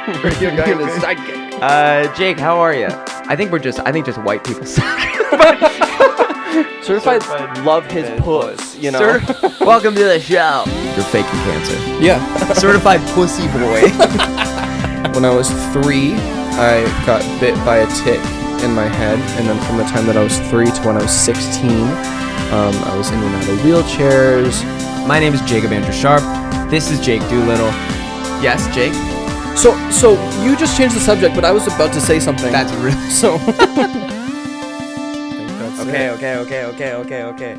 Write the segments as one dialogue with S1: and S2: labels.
S1: You're going to sidekick.
S2: Jake, how are you? I think just white people suck.
S1: Certified love his puss, you know.
S2: Welcome to the show. You're faking cancer.
S1: Yeah.
S2: Certified pussy boy.
S1: When I was 3, I got bit by a tick in my head, and then from the time that I was 3 to when I was 16, I was in and out of wheelchairs.
S2: My name is Jacob Andrew Sharpe. This is Jake Doolittle. Yes, Jake?
S1: So you just changed the subject, but I was about to say something.
S2: That's really...
S1: So...
S2: Okay.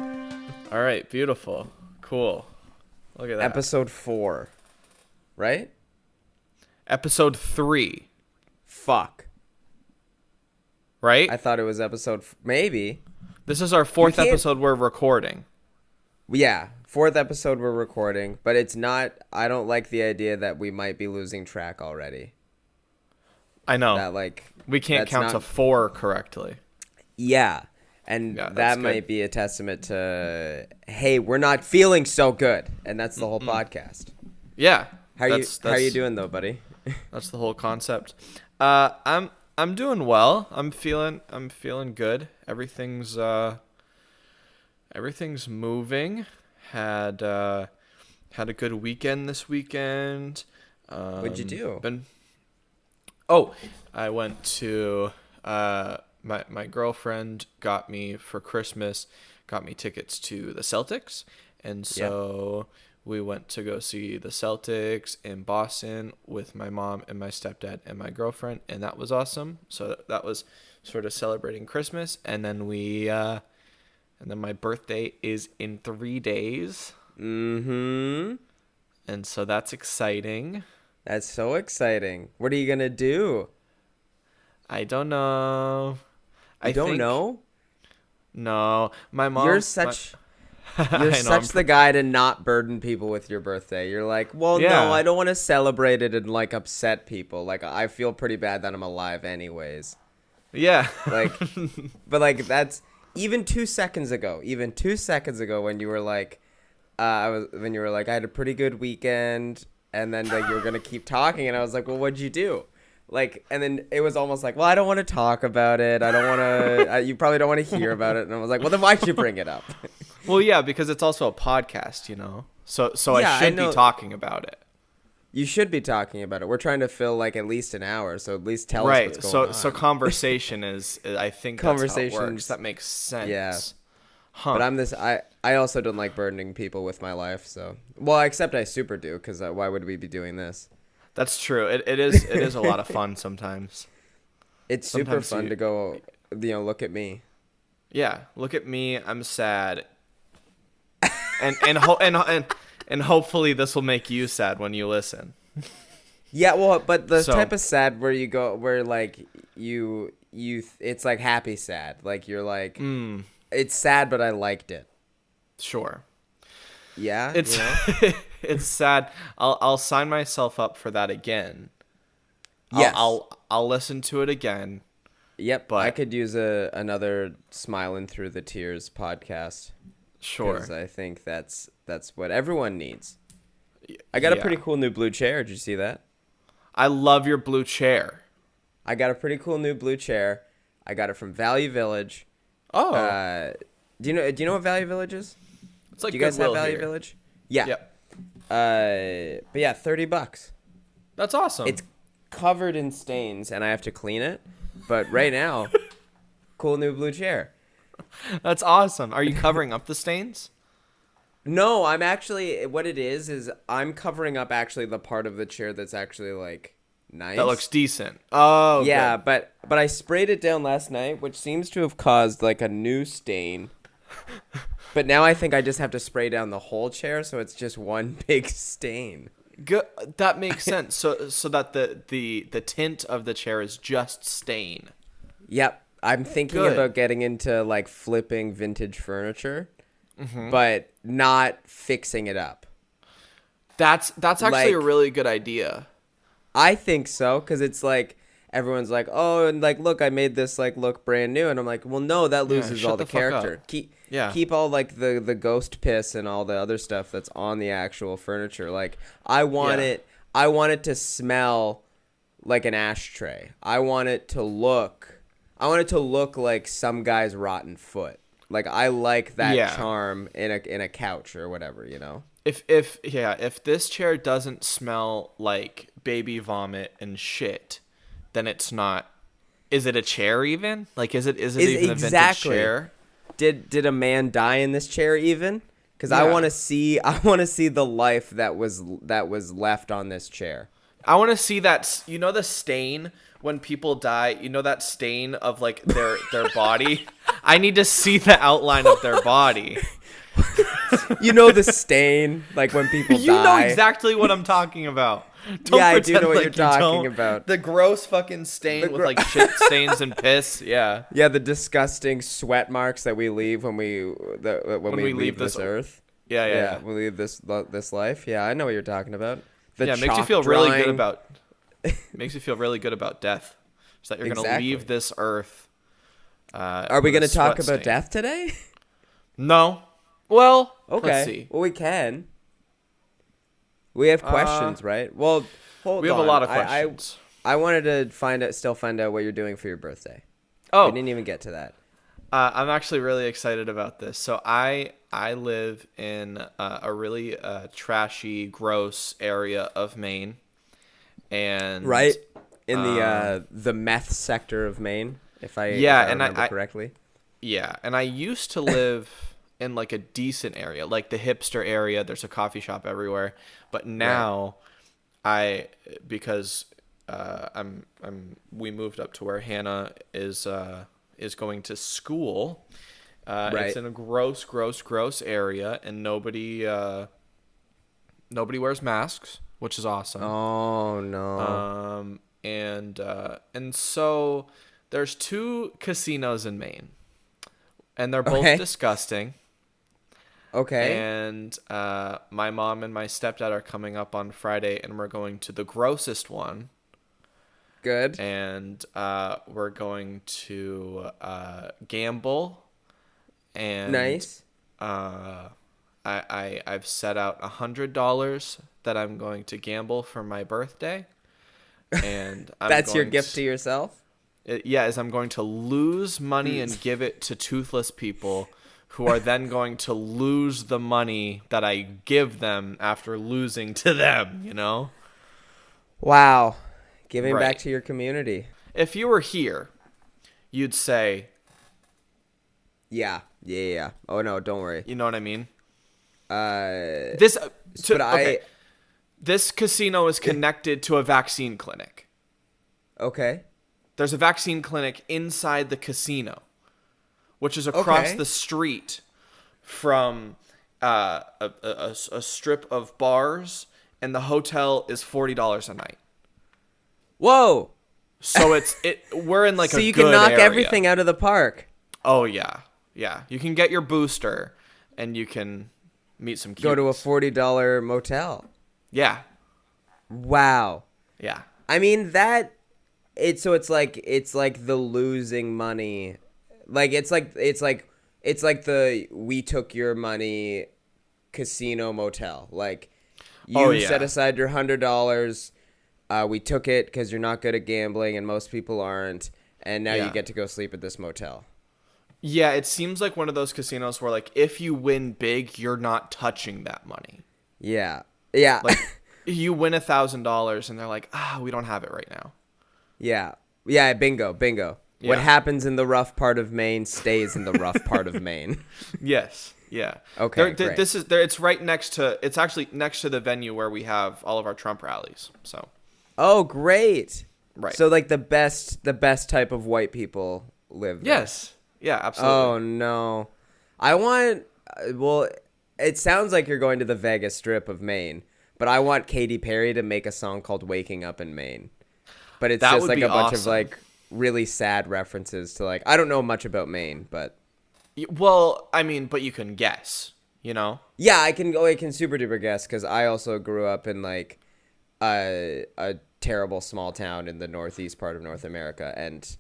S3: All right, beautiful. Cool. Look at that.
S2: Episode 4. Right?
S3: Episode 3.
S2: Fuck.
S3: Right?
S2: I thought it was maybe.
S3: This is our 4th episode we're recording.
S2: Yeah, 4th episode we're recording, but it's not... I don't like the idea that we might be losing track already.
S3: I know.
S2: That,
S3: we can't count to 4 correctly.
S2: Yeah. And
S3: yeah,
S2: that might be a testament to, hey, we're not feeling so good. And that's the whole podcast.
S3: Yeah.
S2: How are you doing though, buddy?
S3: That's the whole concept. I'm doing well. I'm feeling good. Everything's moving. Had a good weekend this weekend.
S2: What'd you do?
S3: I went to my girlfriend got me for Christmas, got me tickets to the Celtics, and so we went to go see the Celtics in Boston with my mom and my stepdad and my girlfriend, and that was awesome. So that was sort of celebrating Christmas, and then my birthday is in 3 days.
S2: Mm-hmm.
S3: And so that's exciting.
S2: That's so exciting. What are you gonna do?
S3: I don't know.
S2: I don't know?
S3: No. My mom...
S2: You're such the guy to not burden people with your birthday. You're like, well, no, I don't want to celebrate it and, upset people. I feel pretty bad that I'm alive anyways.
S3: Yeah.
S2: But, that's... Even 2 seconds ago when you were like... I had a pretty good weekend, and then, you were going to keep talking, and I was like, well, what'd you do? And then it was almost like, well, I don't want to talk about it. I don't want to, you probably don't want to hear about it. And I was like, well, then why'd you bring it up?
S3: Well, yeah, because it's also a podcast, you know? So yeah, I should be talking about it.
S2: You should be talking about it. We're trying to fill at least an hour. So at least tell us what's going on.
S3: So conversation is, I think that's how it works. That makes sense.
S2: Yeah.
S3: Huh.
S2: But I also don't like burdening people with my life. So, well, except I super do. Because why would we be doing this?
S3: That's true. It is a lot of fun sometimes.
S2: It's super fun to go, look at me.
S3: Yeah, look at me. I'm sad. And hopefully this will make you sad when you listen.
S2: Yeah, well, but the type of sad where you go where you it's happy sad. You're like it's sad but I liked it.
S3: Sure.
S2: Yeah,
S3: it's it's sad. I'll sign myself up for that again.
S2: Yes.
S3: I'll listen to it again.
S2: Yep, but I could use another Smiling Through the Tears podcast.
S3: Sure.
S2: Because I think that's what everyone needs. I got a pretty cool new blue chair. Did you see that?
S3: I love your blue chair.
S2: I got a pretty cool new blue chair. I got it from Value Village.
S3: Oh.
S2: Do you know what Value Village is?
S3: It's like
S2: do you guys have Value
S3: here.
S2: Village? Yeah.
S3: Yep.
S2: But yeah, $30.
S3: That's awesome.
S2: It's covered in stains, and I have to clean it. But right now, cool new blue chair.
S3: That's awesome. Are you covering up the stains?
S2: No, I'm actually... What it is I'm covering up actually the part of the chair that's actually, nice.
S3: That looks decent. Oh,
S2: yeah,
S3: good.
S2: but I sprayed it down last night, which seems to have caused, a new stain. But now I think I just have to spray down the whole chair, so it's just one big stain.
S3: Good. That makes sense. So that the tint of the chair is just stain.
S2: Yep. I'm thinking about getting into flipping vintage furniture, but not fixing it up.
S3: That's actually a really good idea.
S2: I think so, because it's everyone's like, oh, and look, I made this look brand new, and I'm like, well, no, that loses all the character. Keep all the ghost piss and all the other stuff that's on the actual furniture. I want it to smell like an ashtray. I want it to look like some guy's rotten foot. Like I like that charm in a couch or whatever, you know.
S3: If this chair doesn't smell like baby vomit and shit, then it's not. Is it a chair even? Like is it even a vintage chair?
S2: Did a man die in this chair even? Because I want to see the life that was left on this chair.
S3: I want to see that, you know, the stain when people die, you know, that stain of like their body. I need to see the outline of their body.
S2: You know the stain, like when people die.
S3: You know exactly what I'm talking about. Don't
S2: I do know what
S3: like
S2: you're talking about.
S3: The gross fucking stain with like shit stains and piss. Yeah.
S2: Yeah, the disgusting sweat marks that we leave when we leave this earth.
S3: Yeah.
S2: We leave this life. Yeah, I know what you're talking about.
S3: It makes you feel really good about. Makes you feel really good about death. So that you're gonna leave this earth.
S2: Are we gonna talk about death today?
S3: No. Well,
S2: okay.
S3: Let's see.
S2: Well, we can. We have questions, right? Well, hold on.
S3: We have a lot of questions.
S2: I wanted to find out what you're doing for your birthday.
S3: Oh,
S2: we didn't even get to that.
S3: I'm actually really excited about this. So I live in a really trashy, gross area of Maine, and
S2: right in the meth sector of Maine, if I remember correctly.
S3: Yeah, and I used to live in like a decent area, like the hipster area. There's a coffee shop everywhere, but now because we moved up to where Hannah is going to school. It's in a gross area, and nobody wears masks, which is awesome.
S2: Oh no.
S3: And so there's 2 casinos in Maine, and they're both disgusting.
S2: Okay.
S3: And my mom and my stepdad are coming up on Friday, and we're going to the grossest one.
S2: Good.
S3: And we're going to gamble. And
S2: nice.
S3: I've set out $100 that I'm going to gamble for my birthday. And
S2: that's your gift to yourself?
S3: Is I'm going to lose money and give it to toothless people who are then going to lose the money that I give them after losing to them, you know?
S2: Wow. Giving back to your community.
S3: If you were here, you'd say...
S2: Yeah. Oh, no, don't worry.
S3: You know what I mean? This casino is connected to a vaccine clinic.
S2: Okay.
S3: There's a vaccine clinic inside the casino, which is across the street from a strip of bars, and the hotel is $40 a night.
S2: Whoa!
S3: So we're in like
S2: so
S3: a
S2: you
S3: good
S2: can knock
S3: area.
S2: Everything out of the park.
S3: Oh yeah. You can get your booster, and you can meet some cuties.
S2: Go to a $40 motel.
S3: Yeah.
S2: Wow.
S3: Yeah.
S2: I mean it's like the losing money. Like it's like the we took your money casino motel. Like you set aside your $100. We took it because you're not good at gambling and most people aren't. And now you get to go sleep at this motel.
S3: Yeah, it seems like one of those casinos where, like, if you win big, you're not touching that money.
S2: Yeah.
S3: Like, you win $1,000, and they're like, we don't have it right now.
S2: Yeah, bingo. Yeah. What happens in the rough part of Maine stays in the rough part of Maine.
S3: Yes, yeah.
S2: Okay, great.
S3: It's right next to, it's actually next to the venue where we have all of our Trump rallies, so.
S2: Oh, great.
S3: Right.
S2: So, like, the best type of white people live there.
S3: Yes. Yeah, absolutely.
S2: Oh, no. It sounds like you're going to the Vegas Strip of Maine, but I want Katy Perry to make a song called Waking Up in Maine. But it's just like a bunch of like really sad references to like, I don't know much about Maine, but.
S3: Well, I mean, but you can guess, you know?
S2: Yeah, I can super duper guess because I also grew up in like a terrible small town in the northeast part of North America, and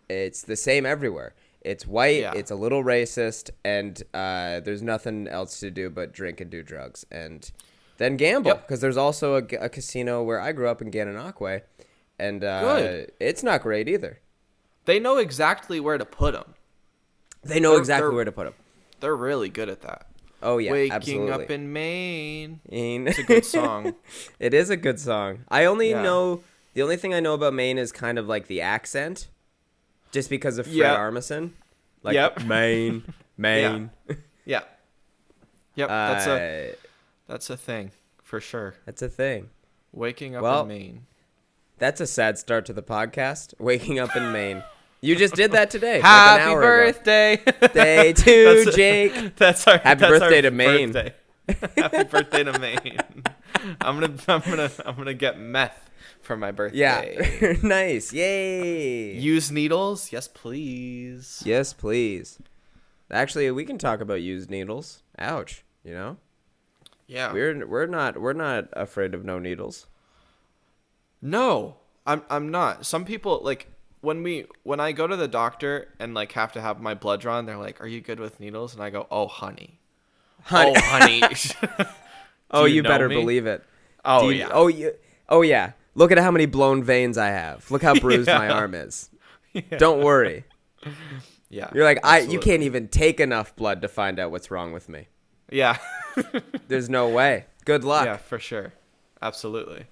S2: it's the same everywhere. It's white, it's a little racist, and there's nothing else to do but drink and do drugs and then gamble. Because there's also a casino where I grew up in Gananoque, and
S3: Good.
S2: it's not great either.
S3: They know exactly where to put them.
S2: They know exactly where to put them.
S3: They're really good at that.
S2: Oh yeah,
S3: Waking
S2: absolutely.
S3: up in Maine.
S2: Maine.
S3: It's a good song.
S2: It is a good song. I only
S3: Yeah.
S2: know the only thing I know about Maine is kind of like the accent, just because of Fred
S3: Yep.
S2: Armisen. Like
S3: Yep.
S2: Maine, Maine.
S3: Yeah. Yep. That's a thing for sure.
S2: That's a thing.
S3: Waking up
S2: Well,
S3: in Maine.
S2: That's a sad start to the podcast. Waking up in Maine. You just did that today. like an
S3: Happy
S2: hour
S3: birthday.
S2: Day to Jake.
S3: That's our
S2: Happy
S3: that's
S2: birthday
S3: our
S2: to Maine.
S3: birthday. Happy birthday to Maine. I'm gonna get meth for my birthday.
S2: Yeah. Nice. Yay.
S3: Use needles? Yes, please.
S2: Yes, please. Actually, we can talk about used needles. Ouch. You know?
S3: Yeah.
S2: We're not afraid of no needles.
S3: No, I'm not. Some people like when I go to the doctor and like have to have my blood drawn, they're like, "Are you good with needles?" And I go, "Oh, honey. Oh, honey."
S2: Oh,
S3: you
S2: you
S3: know
S2: better
S3: me?
S2: believe it.
S3: Oh,
S2: Do you-
S3: yeah.
S2: Oh yeah. Look at how many blown veins I have. Look how bruised my
S3: Yeah.
S2: arm is. Don't worry.
S3: Yeah.
S2: You're like, you
S3: absolutely.
S2: can't even take enough blood to find out what's wrong with me.
S3: Yeah.
S2: There's no way. Good luck.
S3: Yeah, for sure. Absolutely.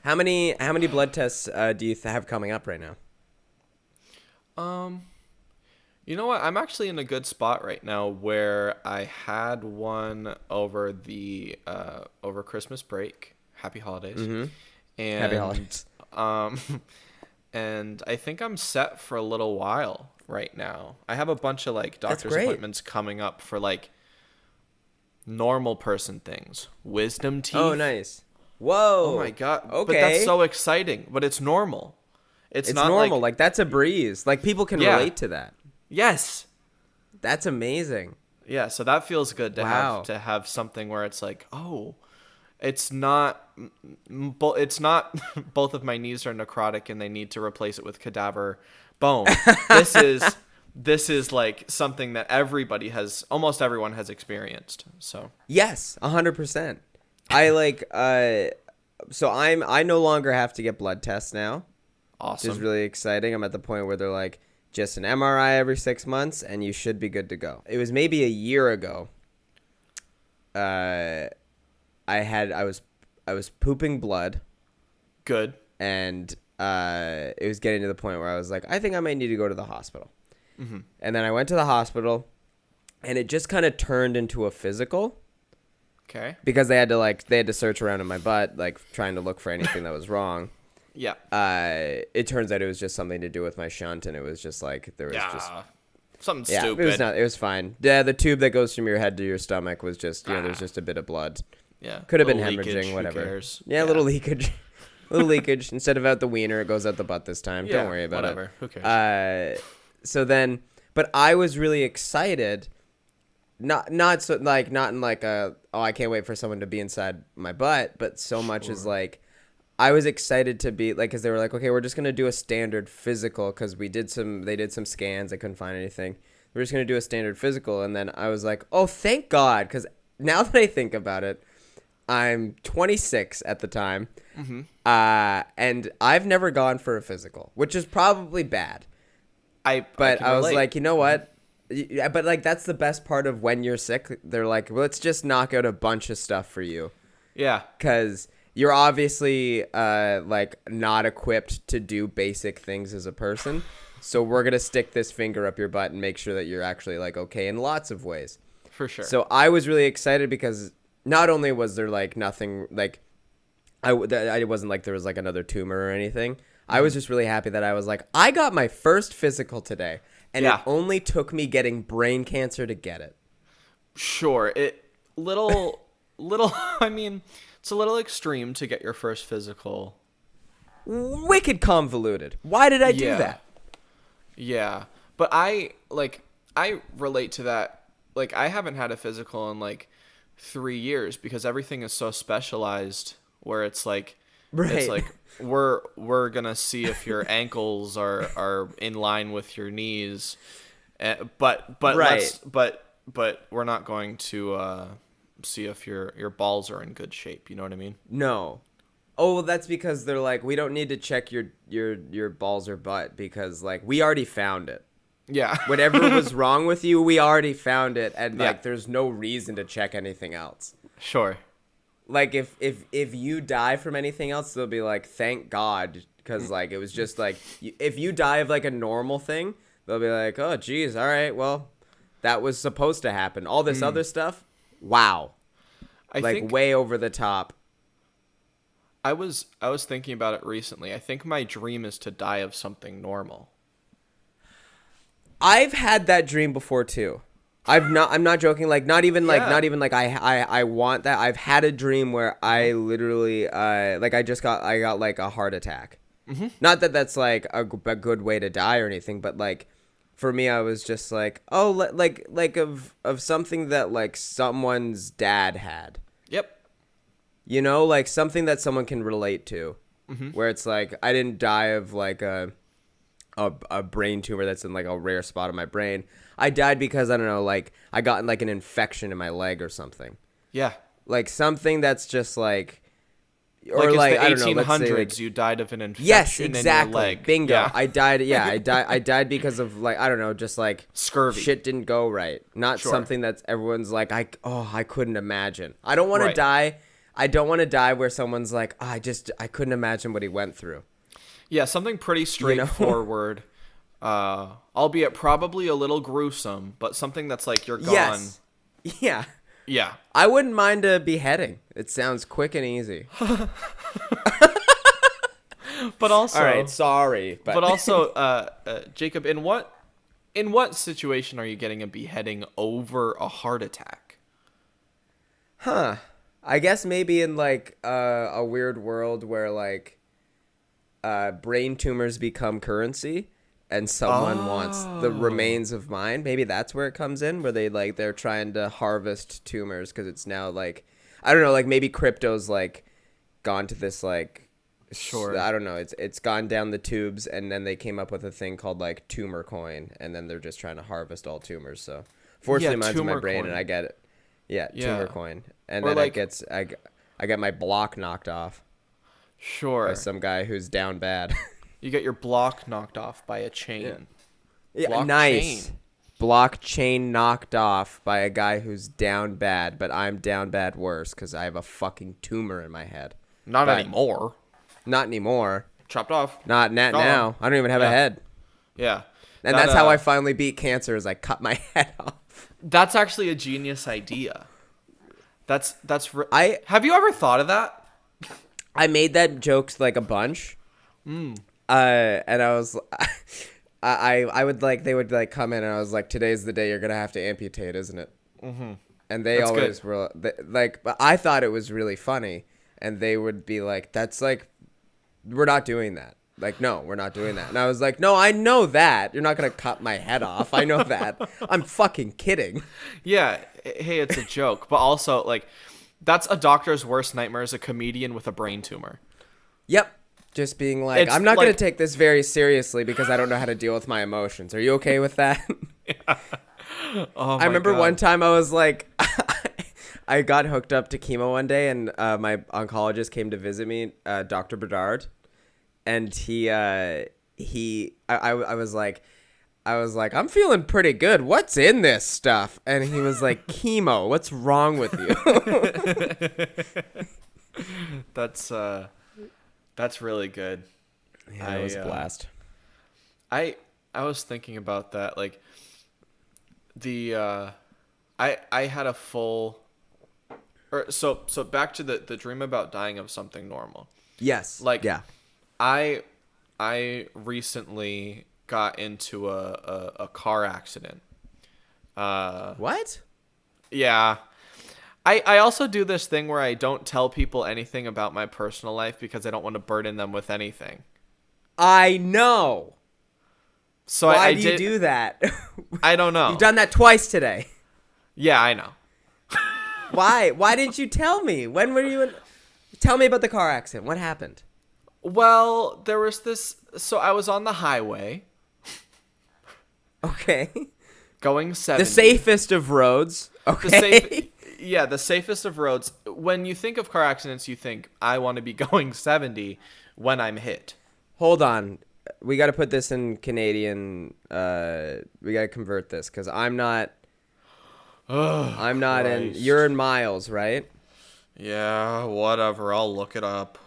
S2: How many blood tests do you have coming up right now?
S3: You know what? I'm actually in a good spot right now where I had one over the over Christmas break. Happy holidays.
S2: Mm-hmm.
S3: And
S2: Happy holidays.
S3: And I think I'm set for a little while right now. I have a bunch of like doctor's
S2: great.
S3: appointments coming up for like normal person things. Wisdom teeth.
S2: Oh, nice. Whoa.
S3: Oh my god.
S2: Okay.
S3: But that's so exciting. But it's normal. It's not
S2: normal. Like, that's a breeze. Like, people can
S3: Yeah.
S2: relate to that.
S3: Yes.
S2: That's amazing.
S3: Yeah, so that feels good to
S2: Wow.
S3: have something where it's like, oh, it's not it's not both of my knees are necrotic and they need to replace it with cadaver bone. This is like something that almost everyone has experienced. So
S2: Yes, 100%. I like so I no longer have to get blood tests now, which
S3: awesome.
S2: is really exciting. I'm at the point where they're like, just an MRI every 6 months and you should be good to go. It was maybe a year ago. I was pooping blood,
S3: Good.
S2: and it was getting to the point where I was like, I think I might need to go to the hospital.
S3: Mm-hmm.
S2: And then I went to the hospital, and it just kind of turned into a physical.
S3: Okay.
S2: Because they had to search around in my butt, like trying to look for anything that was wrong.
S3: Yeah.
S2: It turns out it was just something to do with my shunt, and it was just like there was just
S3: something
S2: yeah,
S3: stupid.
S2: it was fine. Yeah, the tube that goes from your head to your stomach was just there's just a bit of blood.
S3: Yeah.
S2: Could have been
S3: Little
S2: hemorrhaging,
S3: leakage, who
S2: whatever.
S3: cares?
S2: Yeah, a little leakage, little leakage. Instead of out the wiener, it goes out the butt this time.
S3: Yeah,
S2: Don't worry about
S3: whatever.
S2: it.
S3: Who cares?
S2: So then, but I was really excited. Not in like a, oh, I can't wait for someone to be inside my butt, but so much as like I was excited to be like, because they were like, okay, we're just gonna do a standard physical because they did some scans, I couldn't find anything. We're just gonna do a standard physical, and then I was like, oh, thank God, because now that I think about it, I'm 26 at the time,
S3: Mm-hmm.
S2: and I've never gone for a physical, which is probably bad. But I was like, you know what? Yeah, but like that's the best part of when you're sick. They're like, well, let's just knock out a bunch of stuff for you,
S3: yeah.
S2: because you're obviously like not equipped to do basic things as a person. So we're gonna stick this finger up your butt and make sure that you're actually like okay in lots of ways.
S3: For sure.
S2: So I was really excited because not only was there like nothing like I wasn't like there was like another tumor or anything. I was just really happy that I was like, I got my first physical today, and
S3: Yeah.
S2: it only took me getting brain cancer to get it.
S3: Sure. Little I mean, it's a little extreme to get your first physical.
S2: Wicked convoluted. Why did I do
S3: Yeah.
S2: that?
S3: Yeah. But I relate to that. Like I haven't had a physical in like 3 years because everything is so specialized where it's like
S2: Right.
S3: it's like we're going to see if your ankles are in line with your knees. But
S2: Right.
S3: but we're not going to see if your balls are in good shape, you know what I mean?
S2: No. Oh, well, that's because they're like, we don't need to check your balls or butt because like we already found it.
S3: Yeah.
S2: Whatever was wrong with you, we already found it, and
S3: Yeah.
S2: like there's no reason to check anything else.
S3: Sure.
S2: Like if you die from anything else, they'll be like, thank God, because like it was just like if you die of like a normal thing, they'll be like, oh geez, all right, well, that was supposed to happen. All this other stuff, wow,
S3: I
S2: like
S3: think
S2: way over the top.
S3: I was thinking about it recently. I think my dream is to die of something normal.
S2: I've had that dream before too. I'm not joking. Like not even like I want that. I've had a dream where I literally like I got like a heart attack. Mm-hmm. Not that that's like a good way to die or anything, but like for me, I was just like, oh, like of something that like someone's dad had.
S3: Yep.
S2: You know, like something that someone can relate to, where it's like I didn't die of like a brain tumor that's in like a rare spot of my brain. I died because I don't know, like I got like an infection in my leg or something.
S3: Yeah.
S2: Like something that's just like,
S3: or like
S2: I
S3: it's
S2: don't
S3: the
S2: know, let's say,
S3: 1800s,
S2: like,
S3: you died of an infection
S2: yes,
S3: in
S2: exactly.
S3: your leg.
S2: Bingo.
S3: Yeah.
S2: I died. Yeah, I died because of like I don't know, just like
S3: Scurvy.
S2: Shit didn't go right. Not
S3: Sure.
S2: something that's everyone's like I couldn't imagine. I don't want
S3: Right.
S2: to die. I don't want to die where someone's like, oh, I couldn't imagine what he went through.
S3: Yeah, something pretty straightforward. Albeit probably a little gruesome, but something that's like you're gone.
S2: Yes. Yeah.
S3: Yeah.
S2: I wouldn't mind a beheading. It sounds quick and easy.
S3: But also,
S2: All right, sorry,
S3: but also, Jacob, in what situation are you getting a beheading over a heart attack?
S2: Huh. I guess maybe in like a weird world where like brain tumors become currency and someone wants the remains of mine. Maybe that's where it comes in, where they're trying to harvest tumors because it's now like I don't know, like maybe crypto's like gone to this like
S3: Sure.
S2: I don't know, it's gone down the tubes and then they came up with a thing called like tumor coin and then they're just trying to harvest all tumors. So fortunately mine's in my brain
S3: coin.
S2: and I get it. Yeah,
S3: Yeah.
S2: tumor coin. And
S3: Or
S2: then
S3: like-
S2: I get my block knocked off
S3: Sure.
S2: by some guy who's down bad.
S3: You get your block knocked off by a chain.
S2: Yeah,
S3: Block
S2: nice.
S3: chain.
S2: Block chain knocked off by a guy who's down bad, but I'm down bad worse because I have a fucking tumor in my head.
S3: Not
S2: But-
S3: anymore.
S2: Not anymore.
S3: Chopped off.
S2: Not
S3: Gone.
S2: now. I don't even have a
S3: Yeah.
S2: head.
S3: Yeah.
S2: And
S3: That,
S2: that's how I finally beat cancer is I cut my head off.
S3: That's actually a genius idea.
S2: I
S3: Have you ever thought of that?
S2: made that joke like a bunch. And I was I would like they would like come in and I was like, today's the day you're gonna have to amputate, isn't it? Mm-hmm. And they
S3: That's
S2: always
S3: good.
S2: were like, but I thought it was really funny, and they would be like, that's like, we're not doing that. Like, no, we're not doing that. And I was like, no, I know that. You're not gonna cut my head off. I know that. I'm fucking kidding.
S3: Yeah. Hey, it's a joke, but also like, that's a doctor's worst nightmare is a comedian with a brain tumor.
S2: Yep. Just being like,
S3: It's
S2: I'm not gonna
S3: like-
S2: take this very seriously because I don't know how to deal with my emotions. Are you okay with that?
S3: Oh,
S2: I remember one time I was like, I got hooked up to chemo one day, and my oncologist came to visit me, Dr. Bedard, and I was like, I'm feeling pretty good. What's in this stuff? And he was like, chemo. What's wrong with you?
S3: That's really good.
S2: Yeah, it was a blast.
S3: I was thinking about that, like I had a full so back to the dream about dying of something normal.
S2: Yes.
S3: Like,
S2: yeah.
S3: I recently got into a car accident.
S2: What?
S3: Yeah. I also do this thing where I don't tell people anything about my personal life because I don't want to burden them with anything.
S2: I know.
S3: So
S2: Why
S3: I
S2: do
S3: did,
S2: you do that?
S3: I don't know.
S2: You've done that twice today.
S3: Yeah, I know.
S2: Why? Why didn't you tell me? When were you in... Tell me about the car accident. What happened?
S3: Well, there was this... So I was on the highway
S2: Okay.
S3: going 70.
S2: The safest of roads. Okay.
S3: The safe... Yeah, the safest of roads. When you think of car accidents, you think, I want to be going 70 when I'm hit.
S2: Hold on. We got to put this in Canadian. We got to convert this because I'm not. I'm not in.
S3: Christ.
S2: You're in miles, right?
S3: Yeah, whatever. I'll look it up.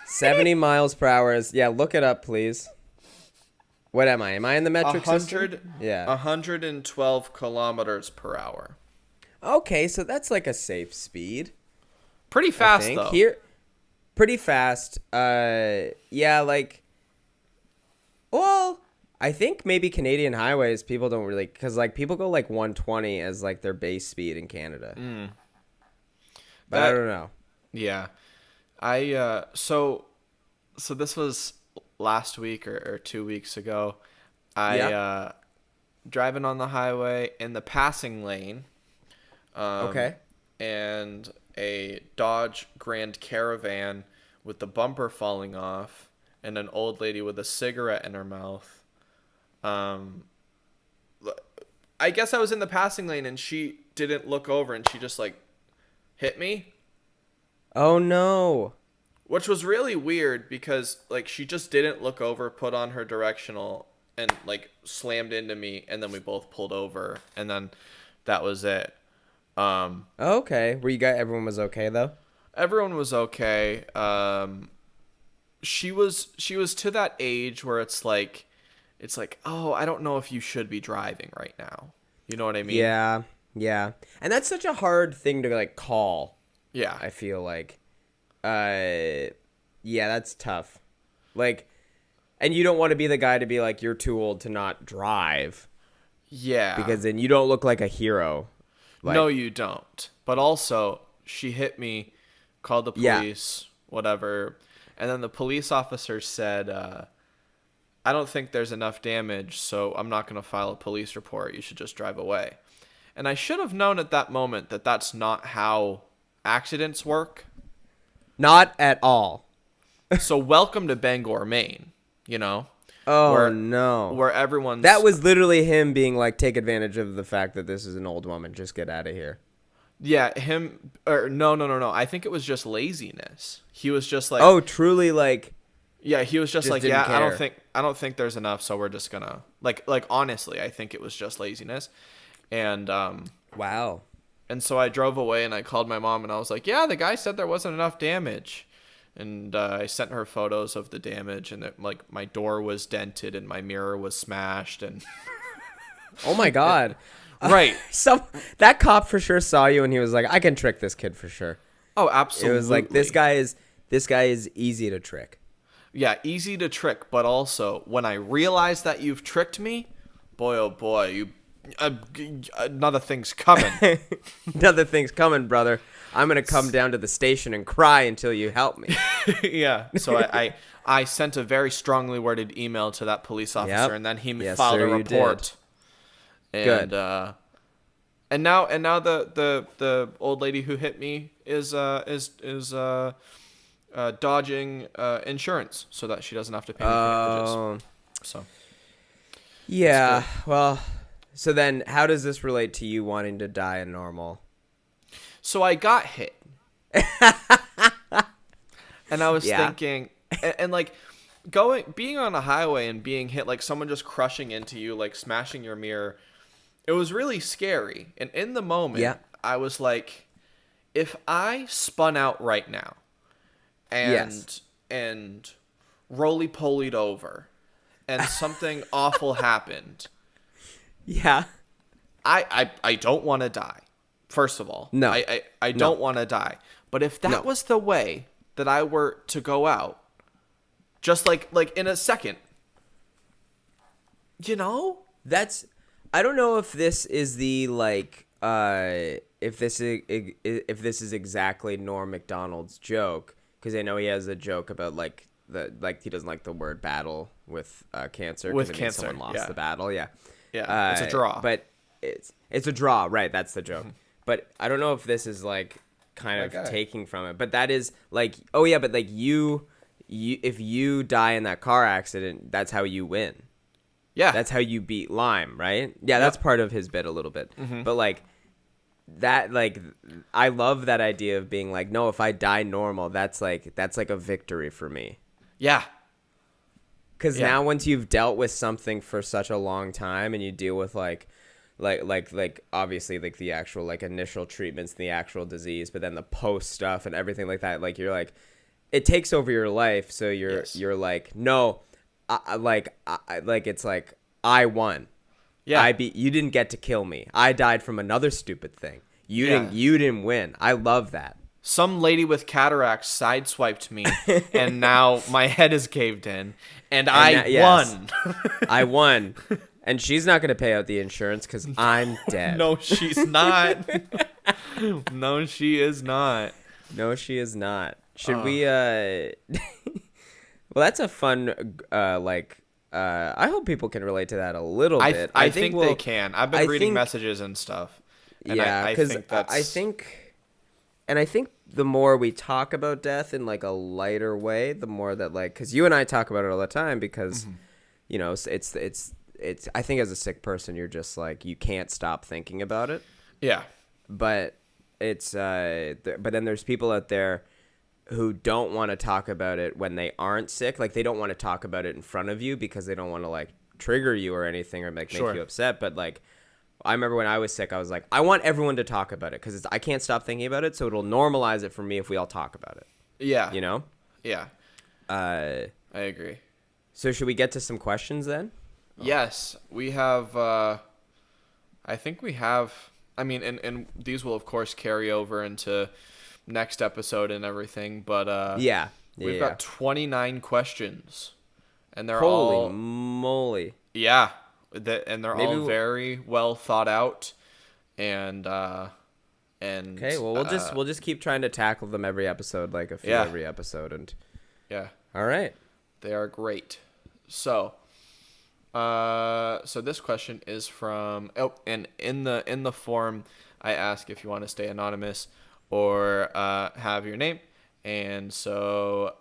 S2: 70 miles per hour is. Yeah, look it up, please. What am I? Am I in the metric system? Yeah.
S3: 112 kilometers per hour.
S2: Okay, so that's like a safe speed.
S3: Pretty fast, though.
S2: Here, pretty fast. Yeah, like. Well, I think maybe Canadian highways people don't really, because like people go like 120 as like their base speed in Canada. But I don't know.
S3: Yeah, so this was last week or 2 weeks ago. Driving on the highway in the passing lane.
S2: Okay.
S3: And a Dodge Grand Caravan with the bumper falling off. And an old lady with a cigarette in her mouth. I guess I was in the passing lane and she didn't look over and she just like hit me.
S2: Oh no.
S3: Which was really weird because like she just didn't look over, put on her directional and like slammed into me, and then we both pulled over and then that was it.
S2: Okay. Everyone was okay though?
S3: Everyone was okay. She was to that age where it's like, oh, I don't know if you should be driving right now. You know what I mean?
S2: Yeah. And that's such a hard thing to like call.
S3: Yeah.
S2: I feel like. Yeah, that's tough. Like, and you don't want to be the guy to be like, you're too old to not drive.
S3: Yeah.
S2: Because then you don't look like a hero. Like,
S3: no, you don't. But also, she hit me, called the police, whatever. And then the police officer said, I don't think there's enough damage, so I'm not going to file a police report. You should just drive away. And I should have known at that moment that that's not how accidents work.
S2: Not at all.
S3: So welcome to Bangor, Maine, you know?
S2: Oh, no.
S3: Where everyone's...
S2: That was literally him being like, take advantage of the fact that this is an old woman. Just get out of here.
S3: Yeah, him... Or no. I think it was just laziness. He was just like...
S2: Oh, truly like...
S3: Yeah, he was just like,
S2: didn't
S3: yeah,
S2: care.
S3: I don't think there's enough, so we're just gonna... Like honestly, I think it was just laziness. And,
S2: Wow.
S3: And so I drove away and I called my mom and I was like, yeah, the guy said there wasn't enough damage. And I sent her photos of the damage, and like my door was dented and my mirror was smashed and...
S2: Oh my God.
S3: Right.
S2: That cop for sure saw you and he was like, I can trick this kid for sure.
S3: Oh, absolutely.
S2: It was like, this guy is easy to trick.
S3: Yeah, easy to trick, but also when I realize that you've tricked me, boy oh boy, another thing's coming.
S2: Another thing's coming, brother. I'm gonna come down to the station and cry until you help me.
S3: Yeah. So I sent a very strongly worded email to that police officer,
S2: Yep.
S3: and then he
S2: Yes,
S3: filed
S2: sir,
S3: a
S2: you
S3: report. And,
S2: Good.
S3: And now the old lady who hit me is dodging insurance so that she doesn't have to pay me for damages. So
S2: Yeah. Well, so then how does this relate to you wanting to die a normal?
S3: So I got hit. And I was thinking, and like being on a highway and being hit, like someone just crushing into you, like smashing your mirror, it was really scary. And in the moment, I was like, if I spun out right now and roly-polied over and something awful happened, I don't want to die. First of all,
S2: no,
S3: I don't want to die. But if that was the way that I were to go out, just like in a second, you know,
S2: I don't know if this is the like if this is exactly Norm Macdonald's joke, because I know he has a joke about like he doesn't like the word battle with cancer,
S3: with
S2: because
S3: cancer,
S2: someone lost the battle. Yeah,
S3: it's a draw.
S2: But it's a draw, right? That's the joke. But I don't know if this is like kind of taking from it. But that is like, oh yeah, but like you if you die in that car accident, that's how you win. Yeah, that's how you beat Lyme, right? Yeah, that's part of his bit a little bit. But like, that like I love that idea of being like, no, if I die normal, that's like a victory for me.
S3: Yeah.
S2: Because
S3: Yeah.
S2: now once you've dealt with something for such a long time and you deal with like obviously like the actual like initial treatments, the actual disease, but then the post stuff and everything like that, like you're like, it takes over your life. So you're like, no, it's like I won.
S3: Yeah.
S2: You didn't get to kill me. I died from another stupid thing. You didn't win. I love that.
S3: Some lady with cataracts sideswiped me, and now my head is caved in, and I won.
S2: I won. And she's not going to pay out the insurance because I'm dead.
S3: No, she's not. No, she is not.
S2: No, she is not. Should we, well, that's a fun, I hope people can relate to that a little bit.
S3: I think they can. I've been reading messages and stuff. And
S2: yeah, because I think the more we talk about death in like a lighter way, the more that like, because you and I talk about it all the time because, you know, it's I think as a sick person, you're just like, you can't stop thinking about it.
S3: Yeah.
S2: But it's, but then there's people out there who don't want to talk about it when they aren't sick. Like they don't want to talk about it in front of you because they don't want to like trigger you or anything or make you upset. But like, I remember when I was sick, I was like, I want everyone to talk about it because I can't stop thinking about it. So it'll normalize it for me if we all talk about it.
S3: Yeah.
S2: You know?
S3: Yeah. I agree.
S2: So should we get to some questions then?
S3: Yes. We have, I think we have, I mean, and these will of course carry over into next episode and everything, but we've got 29 questions and they're all
S2: holy moly.
S3: Yeah. And they're all very well thought out, and okay.
S2: Well, we'll just keep trying to tackle them every episode, like a few every episode, and all right,
S3: they are great. So, so this question is from and in the form I ask if you want to stay anonymous or have your name, and so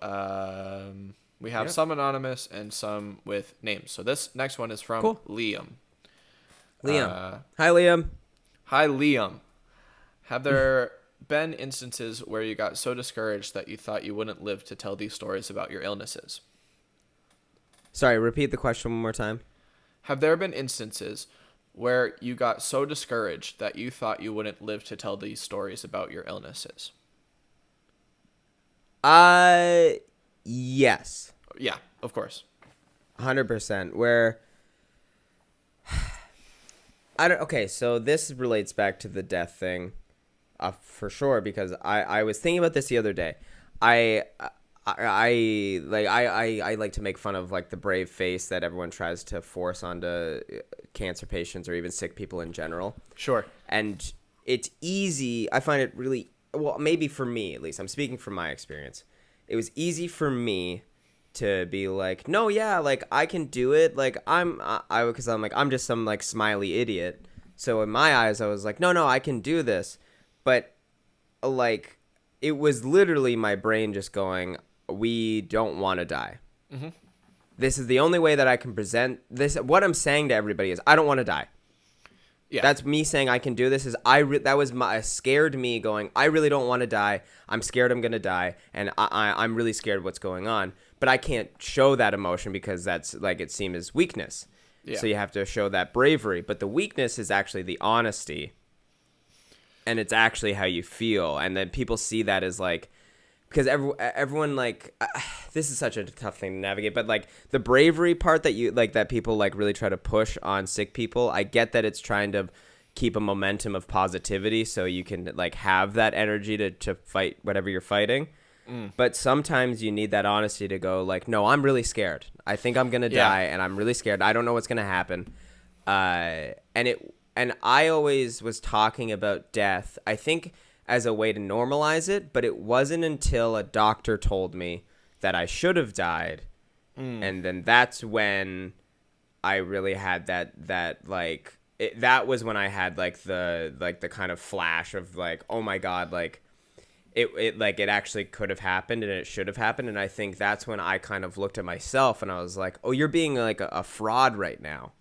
S3: we have some anonymous and some with names. So this next one is from Liam.
S2: Hi, Liam.
S3: Hi, Liam. Have there been instances where you got so discouraged that you thought you wouldn't live to tell these stories about your illnesses?
S2: Sorry, repeat the question one more time.
S3: Have there been instances where you got so discouraged that you thought you wouldn't live to tell these stories about your illnesses?
S2: Yes.
S3: Yeah, of course.
S2: 100%. Where okay, so this relates back to the death thing, for sure, because I was thinking about this the other day. I like to make fun of like the brave face that everyone tries to force onto cancer patients or even sick people in general.
S3: Sure.
S2: And it's easy. I find it really, well, maybe for me at least, I'm speaking from my experience. It was easy for me to be like, no, yeah, like I can do it. Like because I'm like, I'm just some like smiley idiot. So in my eyes, I was like, no, I can do this. But like, it was literally my brain just going, we don't want to die. Mm-hmm. This is the only way that I can present this. What I'm saying to everybody is, I don't want to die. Yeah. That's me saying I can do this. That was scared me going, I really don't want to die. I'm scared I'm going to die. And I'm really scared what's going on. But I can't show that emotion because that's like, it seems as weakness. Yeah. So you have to show that bravery. But the weakness is actually the honesty. And it's actually how you feel. And then people see that as like, because everyone like, this is such a tough thing to navigate, but like the bravery part that you like, that people like really try to push on sick people. I get that it's trying to keep a momentum of positivity so you can like have that energy to fight whatever you're fighting. But sometimes you need that honesty to go like, no, I'm really scared. I think I'm going to die and I'm really scared. I don't know what's going to happen. And I always was talking about death, I think, as a way to normalize it, but it wasn't until a doctor told me that I should have died. And then that's when I really had that was when I had like the kind of flash of like, oh my God, like it actually could have happened and it should have happened. And I think that's when I kind of looked at myself and I was like, oh, you're being like a fraud right now.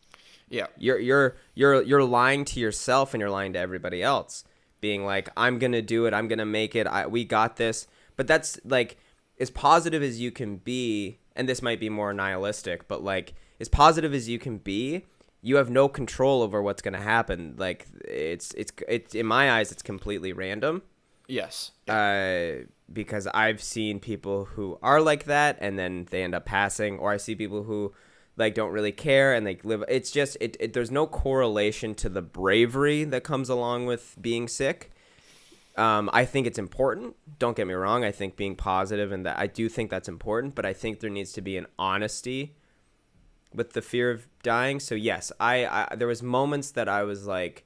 S2: Yeah. You're lying to yourself and you're lying to everybody else. being like, I'm gonna do it, I'm gonna make it, we got this. But that's like, as positive as you can be, and this might be more nihilistic, but like, as positive as you can be, you have no control over what's gonna happen. Like, it's in my eyes, it's completely random.
S3: Yes.
S2: Because I've seen people who are like that and then they end up passing, or I see people who like don't really care and they live. It's just there's no correlation to the bravery that comes along with being sick. I think it's important. Don't get me wrong. I think being positive and that I do think that's important, but I think there needs to be an honesty with the fear of dying. So yes, I there was moments that I was like,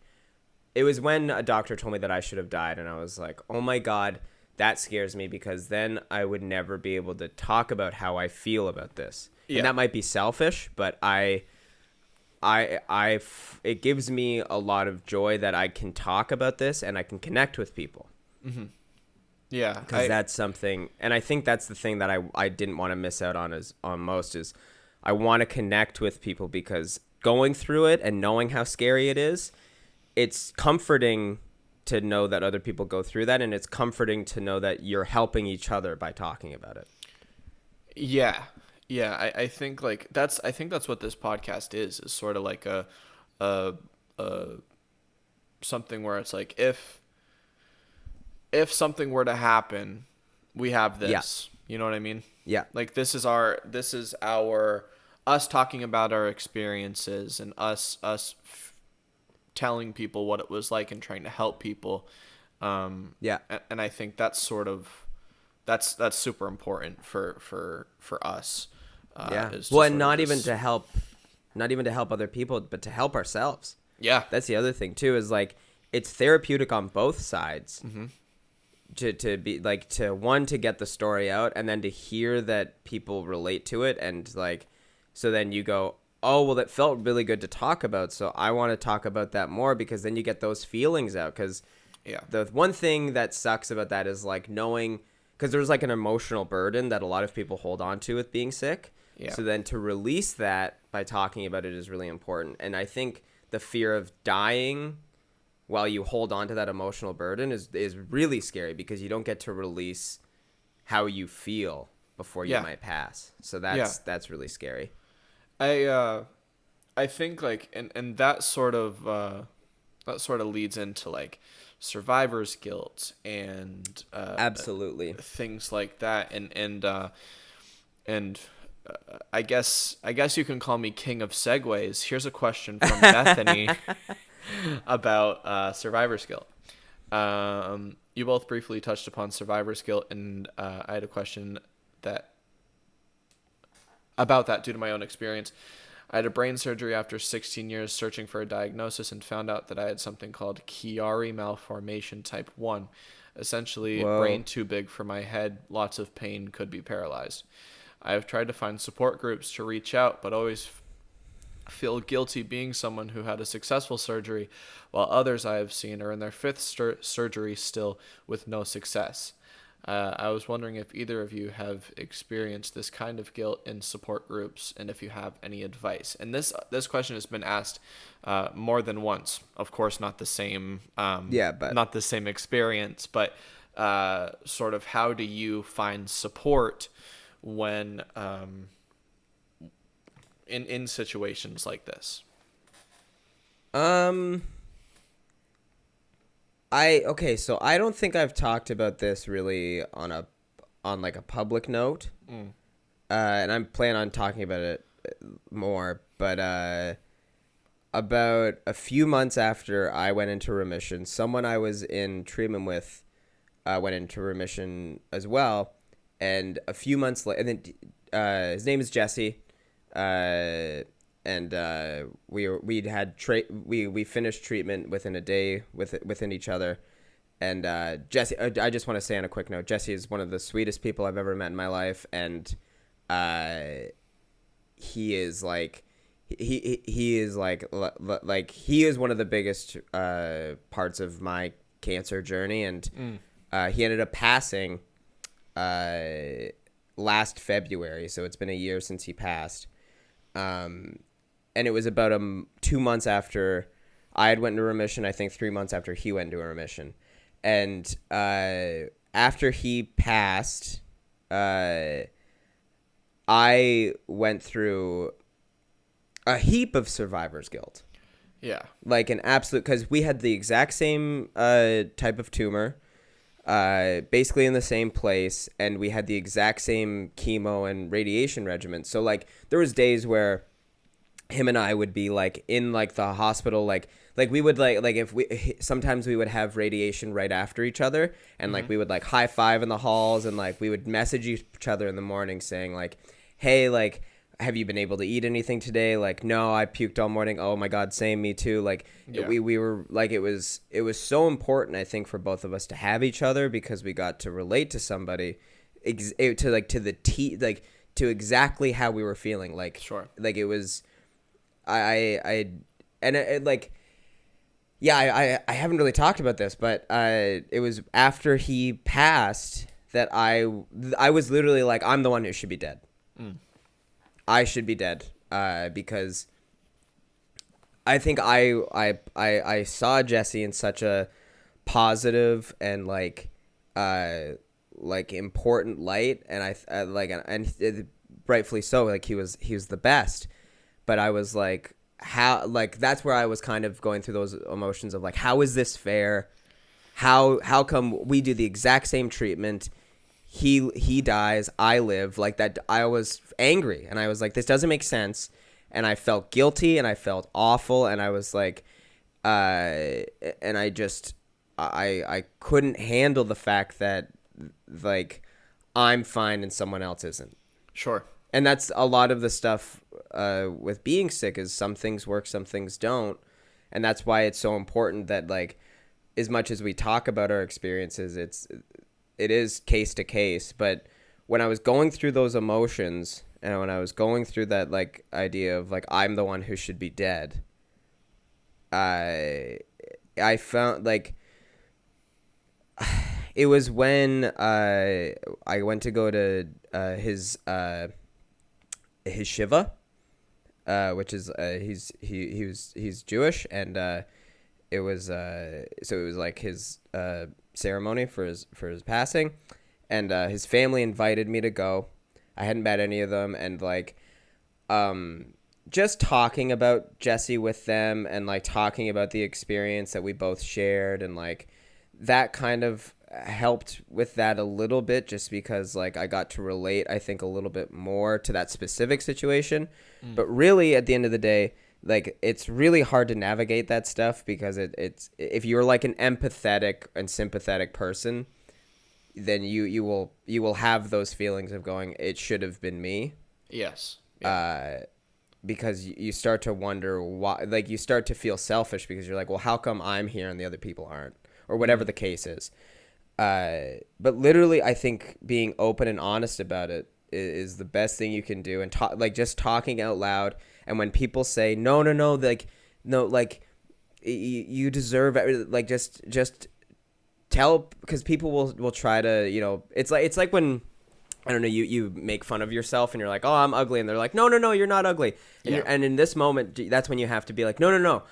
S2: it was when a doctor told me that I should have died, and I was like, oh my God, that scares me, because then I would never be able to talk about how I feel about this. Yeah. And that might be selfish, but it gives me a lot of joy that I can talk about this and I can connect with people.
S3: Mm-hmm. Yeah.
S2: Because that's something, and I think that's the thing that I didn't want to miss out on most is I want to connect with people, because going through it and knowing how scary it is, it's comforting to know that other people go through that, and it's comforting to know that you're helping each other by talking about it.
S3: Yeah. I think like that's what this podcast is sort of like a something where it's like, if something were to happen, we have this. Yeah. You know what I mean?
S2: Yeah.
S3: Like this is our us talking about our experiences and us telling people what it was like and trying to help people.
S2: Yeah.
S3: And I think that's sort of that's super important for us.
S2: Yeah. Well, and not even to help other people, but to help ourselves.
S3: Yeah.
S2: That's the other thing too, is like, it's therapeutic on both sides. Mm-hmm. To be like, to get the story out, and then to hear that people relate to it, and like, so then you go, oh, well, it felt really good to talk about, so I want to talk about that more, because then you get those feelings out. Because the one thing that sucks about that is like knowing, because there's like an emotional burden that a lot of people hold on to with being sick. Yeah. So then to release that by talking about it is really important. And I think the fear of dying while you hold on to that emotional burden is really scary, because you don't get to release how you feel before you might pass. So that's really scary.
S3: I think like, and that sort of leads into like survivor's guilt and
S2: absolutely
S3: things like that, and I guess you can call me king of segues. Here's a question from Bethany about survivor's guilt. You both briefly touched upon survivor's guilt, and I had a question about that due to my own experience. I had a brain surgery after 16 years searching for a diagnosis, and found out that I had something called Chiari malformation type 1. Essentially, brain too big for my head, lots of pain, could be paralyzed. I have tried to find support groups to reach out, but always feel guilty being someone who had a successful surgery, while others I have seen are in their 5th surgery still with no success. I was wondering if either of you have experienced this kind of guilt in support groups, and if you have any advice. And this question has been asked more than once. Of course, not the same. Not the same experience, but sort of how do you find support when in situations like this?
S2: So I don't think I've talked about this really on like a public note. And I'm planning on talking about it more, but about a few months after I went into remission, someone I was in treatment with went into remission as well, and a few months later, and then his name is Jesse, and we finished treatment within a day within each other. And Jesse, I just want to say on a quick note, Jesse is one of the sweetest people I've ever met in my life, and he is like he is one of the biggest parts of my cancer journey, and he ended up passing last February, so it's been a year since he passed. And it was about 2 months after I had went into remission, I think 3 months after he went into remission. And after he passed, I went through a heap of survivor's guilt.
S3: Yeah.
S2: Like an absolute, because we had the exact same type of tumor, basically in the same place, and we had the exact same chemo and radiation regimen. So like there was days where him and I would be like in like the hospital, like we would like if we sometimes we would have radiation right after each other, and like we would like high five in the halls, and like we would message each other in the morning saying like, hey, like, have you been able to eat anything today? Like, no, I puked all morning. Oh my God, same, me too. Like we were like, it was so important, I think, for both of us to have each other, because we got to relate to somebody to exactly how we were feeling. Like,
S3: Sure.
S2: Like it was, like, yeah, I haven't really talked about this, but it was after he passed that I was literally like, I'm the one who should be dead. I should be dead, because I think I saw Jesse in such a positive and like important light, and I rightfully so. Like he was the best, but I was like, how, like that's where I was kind of going through those emotions of like, how is this fair? How come we do the exact same treatment? He dies, I live. Like that, I was angry, and I was like, this doesn't make sense, and I felt guilty, and I felt awful, and I was like, and I just I couldn't handle the fact that like I'm fine and someone else isn't.
S3: Sure.
S2: And that's a lot of the stuff with being sick, is some things work, some things don't, and that's why it's so important that like, as much as we talk about our experiences, it is case to case. But when I was going through those emotions, and when I was going through that like idea of like, I'm the one who should be dead, I found like it was when I went to go to his shiva, which is he's Jewish, and it was so it was like his ceremony for his passing, and his family invited me to go. I hadn't met any of them, and like just talking about Jesse with them, and like talking about the experience that we both shared, and like that kind of helped with that a little bit, just because like I got to relate, I think, a little bit more to that specific situation. But really at the end of the day, like it's really hard to navigate that stuff, because it's if you're like an empathetic and sympathetic person, then you will have those feelings of going, it should have been me.
S3: Yes.
S2: Yeah. Because you start to wonder why, like you start to feel selfish, because you're like, well, how come I'm here and the other people aren't, or whatever the case is. But literally, I think being open and honest about it is the best thing you can do, and like just talking out loud. And when people say no, like no, like you deserve it, like just tell, because people will try to, you know, it's like when, I don't know, you make fun of yourself and you're like, oh, I'm ugly, and they're like, no, you're not ugly, and, and in this moment, that's when you have to be like, no,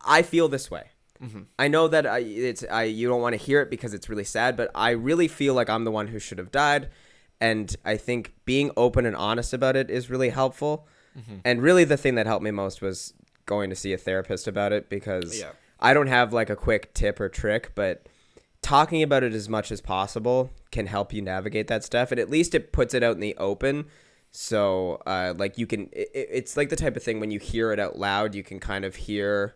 S2: I feel this way. Mm-hmm. I know that you don't want to hear it because it's really sad, but I really feel like I'm the one who should have died, and I think being open and honest about it is really helpful. Mm-hmm. And really, the thing that helped me most was going to see a therapist about it, because I don't have like a quick tip or trick, but talking about it as much as possible can help you navigate that stuff, and at least it puts it out in the open. So like you can, it's like the type of thing when you hear it out loud, you can kind of hear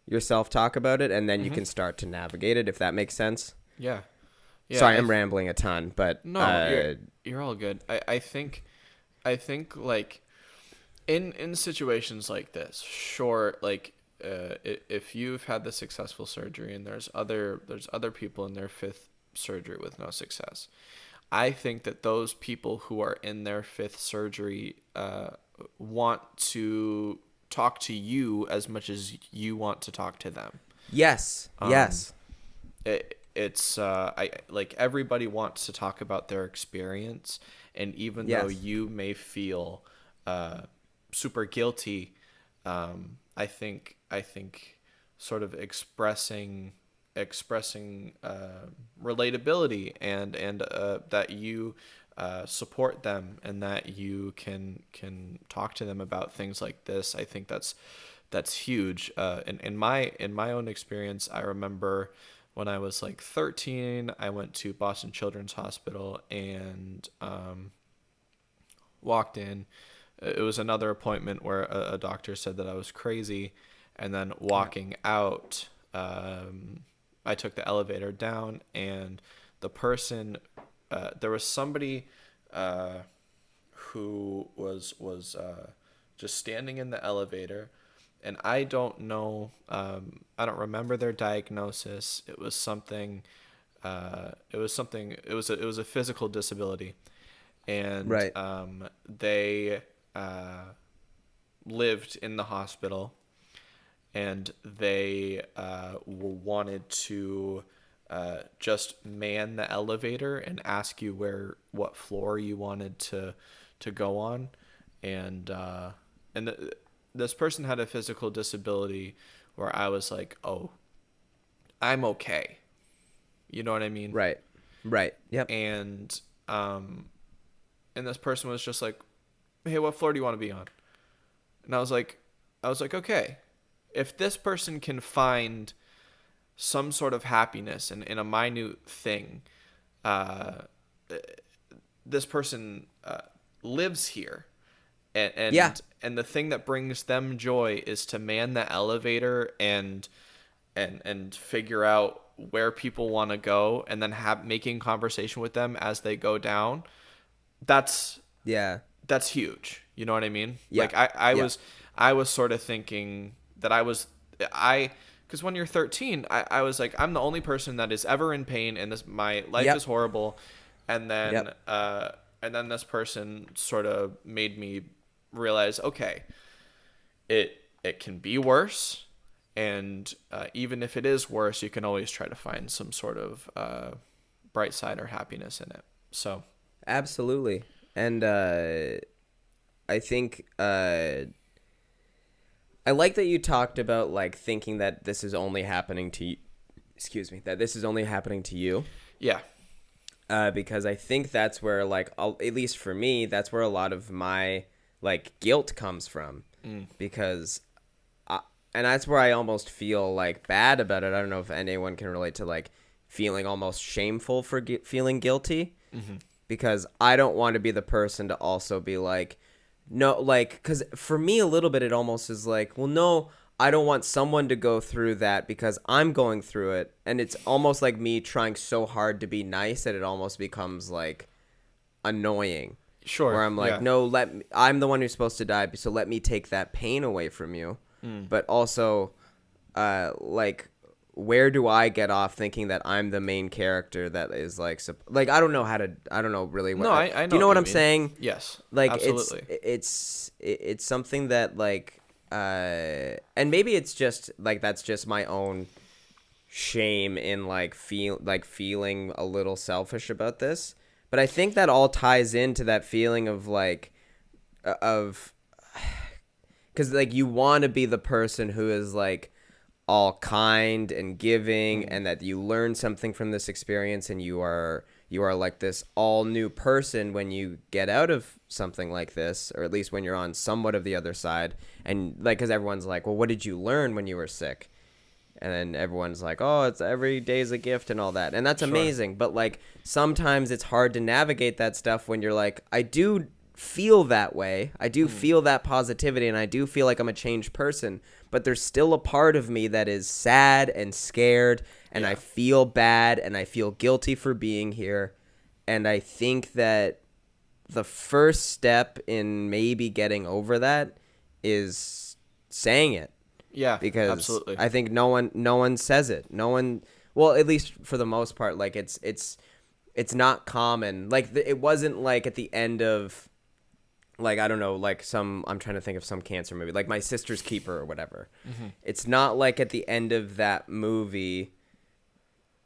S2: yourself talk about it, and then you can start to navigate it, if that makes sense.
S3: Yeah.
S2: Sorry, I'm rambling a ton, but
S3: no, you're all good. I think like in situations like this, sure, like if you've had the successful surgery and there's other people in their fifth surgery with no success, I think that those people who are in their fifth surgery want to talk to you as much as you want to talk to them.
S2: Yes.
S3: It's I like, everybody wants to talk about their experience, and even though you may feel super guilty, I think sort of expressing expressing relatability and that you support them and that you can talk to them about things like this. I think that's huge. In my own experience, I remember when I was like 13, I went to Boston Children's Hospital and walked in. It was another appointment where a doctor said that I was crazy, and then walking out, I took the elevator down, and the person, there was somebody who was just standing in the elevator, and I don't know, I don't remember their diagnosis. It was something. It was a physical disability, and
S1: Right.
S3: they lived in the hospital, and they wanted to just man the elevator and ask you what floor you wanted to go on, and this person had a physical disability where I was like, oh, I'm okay. You know what I mean?
S1: Right. Yep.
S3: And this person was just like, hey, what floor do you want to be on? And I was like, okay, if this person can find some sort of happiness in a minute thing, this person lives here, and the thing that brings them joy is to man the elevator and figure out where people want to go, and then making conversation with them as they go down. That's huge. You know what I mean?
S1: Yeah.
S3: Like I was sort of thinking that because when you're 13, I was like, I'm the only person that is ever in pain, and my life is horrible. And then this person sort of made me realize, okay, it can be worse. And even if it is worse, you can always try to find some sort of bright side or happiness in it. So
S2: Absolutely. And I think I like that you talked about like thinking that this is only happening to you. Excuse me, that this is only happening to you.
S3: yeah.
S2: Because I think that's where like at least for me, that's where a lot of my like guilt comes from. Because and that's where I almost feel like bad about it. I don't know if anyone can relate to like feeling almost shameful for feeling guilty. Because I don't want to be the person to also be like, no, like, because for me a little bit it almost is like, well, no, I don't want someone to go through that because I'm going through it. And it's almost like me trying so hard to be nice that it almost becomes like annoying.
S3: Sure.
S2: Where I'm like, no, I'm the one who's supposed to die, so let me take that pain away from you. But also, like, where do I get off thinking that I'm the main character that is like I don't know really what.
S3: No, I know.
S2: Do you know what I'm
S3: mean.
S2: saying?
S3: Yes.
S2: Like
S3: absolutely.
S2: it's something that like and maybe it's just like that's just my own shame in like feeling a little selfish about this. But I think that all ties into that feeling of like because like you want to be the person who is like all kind and giving, and that you learn something from this experience, and you are like this all new person when you get out of something like this, or at least when you're on somewhat of the other side. And like, because everyone's like, well, what did you learn when you were sick? And then everyone's like, oh, it's every day's a gift and all that, and that's amazing. But like sometimes it's hard to navigate that stuff when you're like, I do feel that way, I do feel that positivity, and I do feel like I'm a changed person, but there's still a part of me that is sad and scared, and I feel bad and I feel guilty for being here. And I think that the first step in maybe getting over that is saying it.
S3: Yeah,
S2: Because
S3: absolutely.
S2: I think no one says it. No one, well, at least for the most part, like it's not common. Like it wasn't like at the end of, like, I don't know, like I'm trying to think of some cancer movie, like My Sister's Keeper or whatever. It's not like at the end of that movie,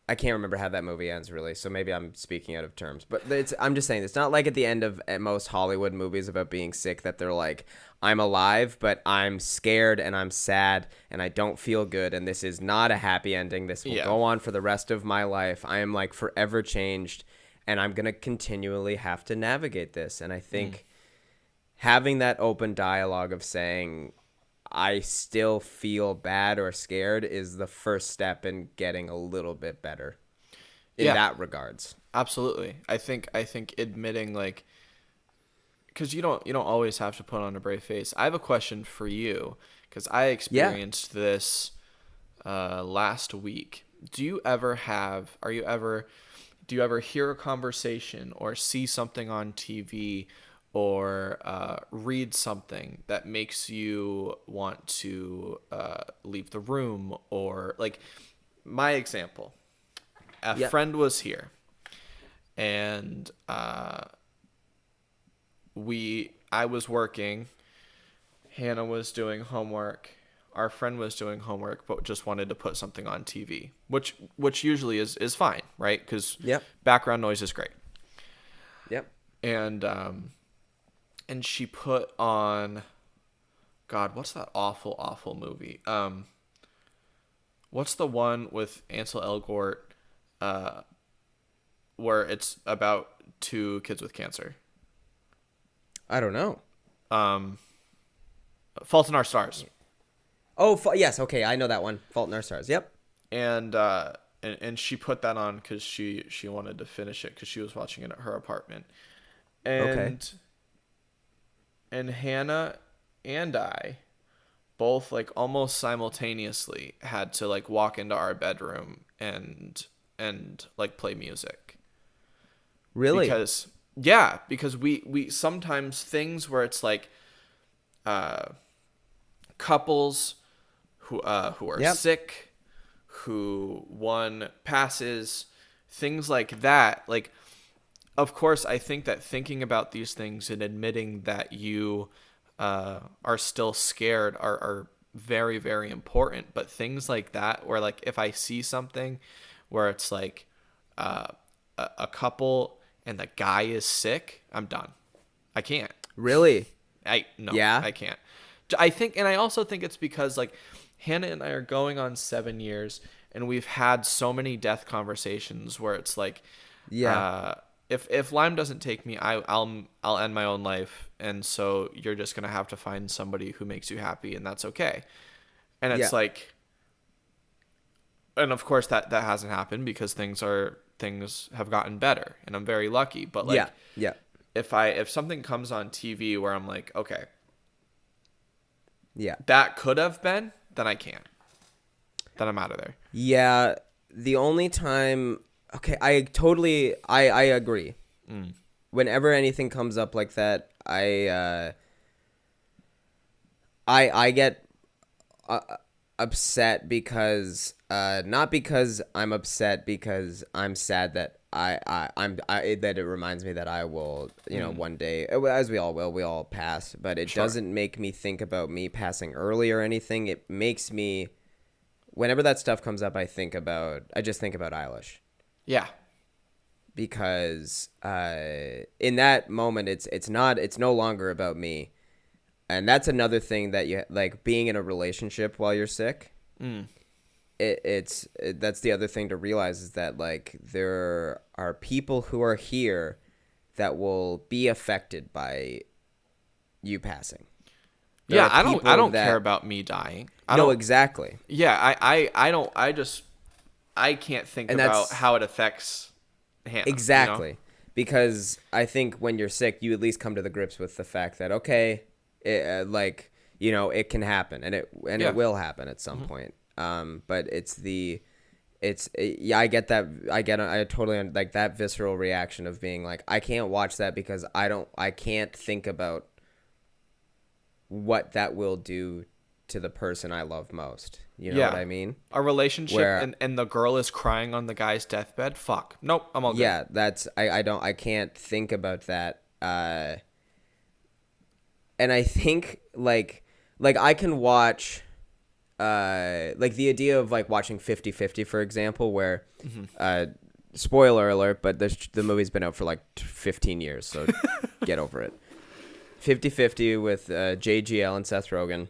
S2: I can't remember how that movie ends really, so maybe I'm speaking out of terms. But I'm just saying, it's not like at the end of at most Hollywood movies about being sick that they're like, I'm alive, but I'm scared and I'm sad and I don't feel good, and this is not a happy ending. This will go on for the rest of my life. I am like forever changed, and I'm going to continually have to navigate this. And I think having that open dialogue of saying, I still feel bad or scared is the first step in getting a little bit better in that regards.
S3: Absolutely. I think admitting, like, because you don't always have to put on a brave face. I have a question for you, because I experienced this last week. Do you ever hear a conversation or see something on TV or read something that makes you want to leave the room? Or, like, my example, a friend was here, and I was working, Hannah was doing homework, our friend was doing homework, but just wanted to put something on TV, which usually is fine, right? Because background noise is great.
S2: Yep.
S3: And she put on, God, what's that awful movie? What's the one with Ansel Elgort, where it's about two kids with cancer?
S2: I don't know.
S3: Fault in Our Stars.
S2: Oh, yes. Okay, I know that one. Fault in Our Stars. Yep.
S3: And she put that on because she wanted to finish it because she was watching it at her apartment. And Hannah and I both, like, almost simultaneously had to, like, walk into our bedroom and like play music.
S2: Really?
S3: Because we sometimes things where it's like couples who are sick, who one passes, things like that. Like, of course, I think that thinking about these things and admitting that you are still scared are very, very important. But things like that, where, like, if I see something where it's like a couple and the guy is sick, I'm done. I can't.
S2: Really?
S3: I can't. I think, and I also think it's because, like, Hannah and I are going on 7 years, and we've had so many death conversations where it's like, if Lyme doesn't take me, I'll end my own life, and so you're just gonna have to find somebody who makes you happy, and that's okay. And it's like, and of course that hasn't happened because things have gotten better, and I'm very lucky. But, like, if something comes on TV where I'm like, okay, that could have been, then I can't. Then I'm out of there.
S2: Yeah, the only time. Okay, I agree. Whenever anything comes up like that, I get upset because not because I'm upset, because I'm sad that that it reminds me that I will, one day, as we all will, we all pass. But it doesn't make me think about me passing early or anything. It makes me, whenever that stuff comes up, I just think about Eilish.
S3: Yeah.
S2: Because in that moment, it's no longer about me. And that's another thing that you, like, being in a relationship while you're sick. That's the other thing to realize, is that, like, there are people who are here that will be affected by you passing.
S3: I don't care about me dying.
S2: Exactly.
S3: Yeah, I can't think about how it affects Hannah.
S2: Exactly. Because I think when you're sick, you at least come to the grips with the fact that, okay, it can happen, and it will happen at some point. But I get that. I totally, like, that visceral reaction of being like, I can't watch that because I can't think about what that will do to the person I love most. You know what I mean?
S3: A relationship and the girl is crying on the guy's deathbed. Fuck. Nope. I'm all good.
S2: Yeah, I can't think about that. And I think like I can watch like the idea of like watching 50-50, for example, where spoiler alert, but the movie's been out for like 15 years, so get over it. 50-50 with JGL and Seth Rogen.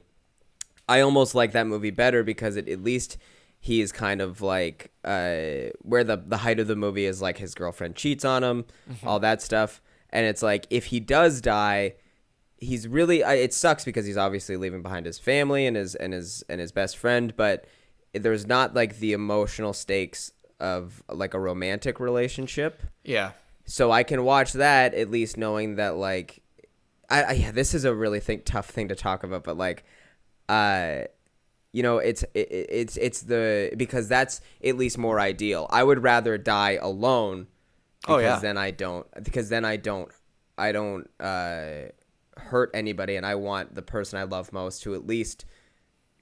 S2: I almost like that movie better because at least he is kind of like where the height of the movie is like his girlfriend cheats on him, all that stuff. And it's like if he does die, he's really it sucks because he's obviously leaving behind his family and his best friend, but there's not like the emotional stakes of like a romantic relationship. Yeah. So I can watch that at least knowing that like yeah, this is a really tough thing to talk about, but like you know, it's because that's at least more ideal. I would rather die alone because then I don't hurt anybody, and I want the person I love most to at least